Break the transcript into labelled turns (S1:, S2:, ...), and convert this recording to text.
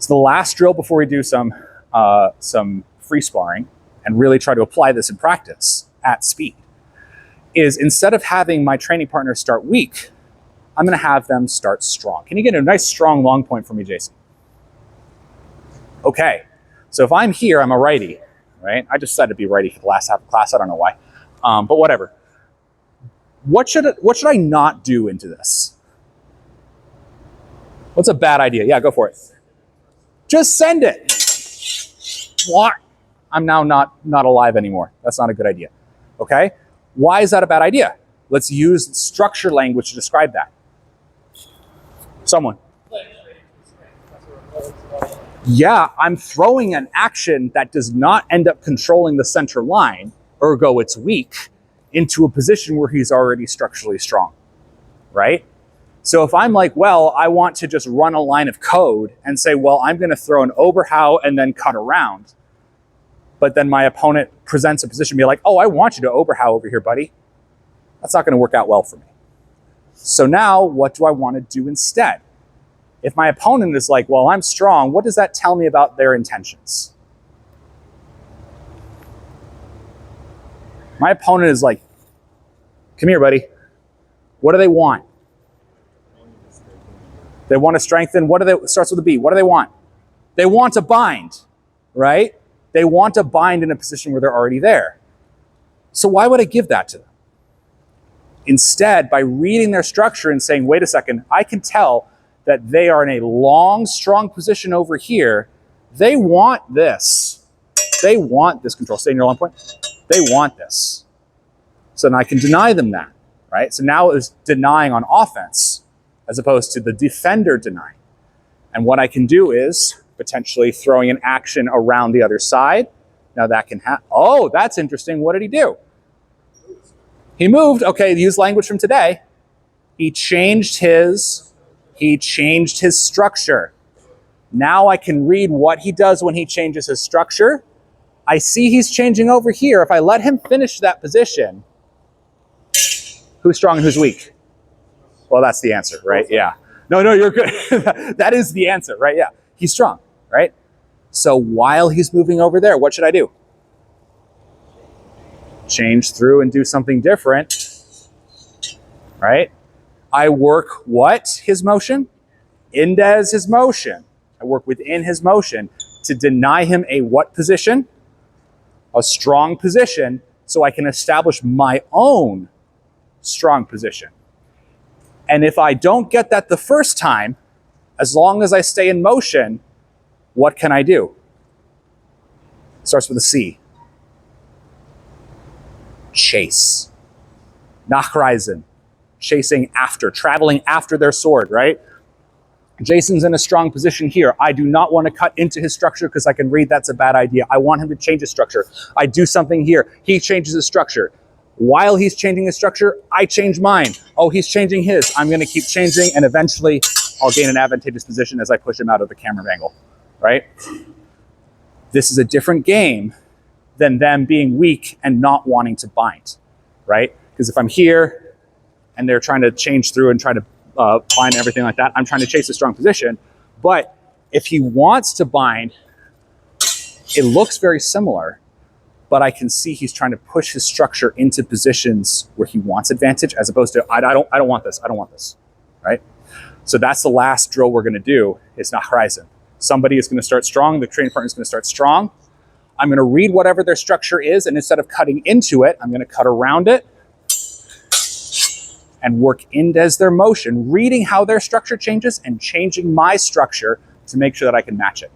S1: So the last drill before we do some free sparring and really try to apply this in practice at speed is, instead of having my training partner start weak, I'm going to have them start strong. Can you get a nice strong long point for me, Jason? Okay, so if I'm here, I'm a righty, right? I just decided to be righty for the last half of class. I don't know why, but whatever. What should I not do into this? What's a bad idea? Yeah, go for it. Just send it. What? I'm now not alive anymore. That's not a good idea. Okay? Why is that a bad idea? Let's use structure language to describe that. Someone. Yeah, I'm throwing an action that does not end up controlling the center line, ergo it's weak, into a position where he's already structurally strong, right? So if I'm like, well, I want to just run a line of code and say, well, I'm going to throw an Oberhau and then cut around, but then my opponent presents a position, be like, oh, I want you to Oberhau over here, buddy. That's not going to work out well for me. So now what do I want to do instead? If my opponent is like, well, I'm strong, what does that tell me about their intentions? My opponent is like, come here, buddy. What do they want? They want to strengthen. What do they, starts with a B. What do they want? They want to bind, right? They want to bind in a position where they're already there. So why would I give that to them? Instead, by reading their structure and saying, wait a second, I can tell that they are in a long, strong position over here. They want this. They want this control. Stay in your long point. They want this. So then I can deny them that, right? So now it's denying on offense as opposed to the defender denying. And what I can do is potentially throwing an action around the other side. Now that can happen. Oh, that's interesting. What did he do? He moved. Okay, use language from today. He changed his structure. Now I can read what he does when he changes his structure. I see he's changing over here. If I let him finish that position, who's strong and who's weak? Well, that's the answer, right? Yeah. No, you're good. That is the answer, right? Yeah. He's strong, right? So while he's moving over there, what should I do? Change through and do something different, right? I work what? His motion? Indes his motion. I work within his motion to deny him a what position? A strong position, so I can establish my own strong position. And if I don't get that the first time, as long as I stay in motion, what can I do? It starts with a C. Chase. Nachreisen. Chasing after, traveling after their sword, right? Jason's in a strong position here. I do not want to cut into his structure because I can read that's a bad idea. I want him to change his structure. I do something here. He changes his structure. While he's changing his structure, I change mine. Oh, he's changing his. I'm going to keep changing, and eventually I'll gain an advantageous position as I push him out of the camera angle, right? This is a different game than them being weak and not wanting to bind, right? Because if I'm here and they're trying to change through and try to bind everything like that, I'm trying to chase a strong position. But if he wants to bind, it looks very similar, but I can see he's trying to push his structure into positions where he wants advantage, as opposed to, I don't want this, right? So that's the last drill we're gonna do, is Nachreisen. Somebody is gonna start strong, the training partner is gonna start strong. I'm gonna read whatever their structure is, and instead of cutting into it, I'm gonna cut around it and work indes their motion, reading how their structure changes and changing my structure to make sure that I can match it.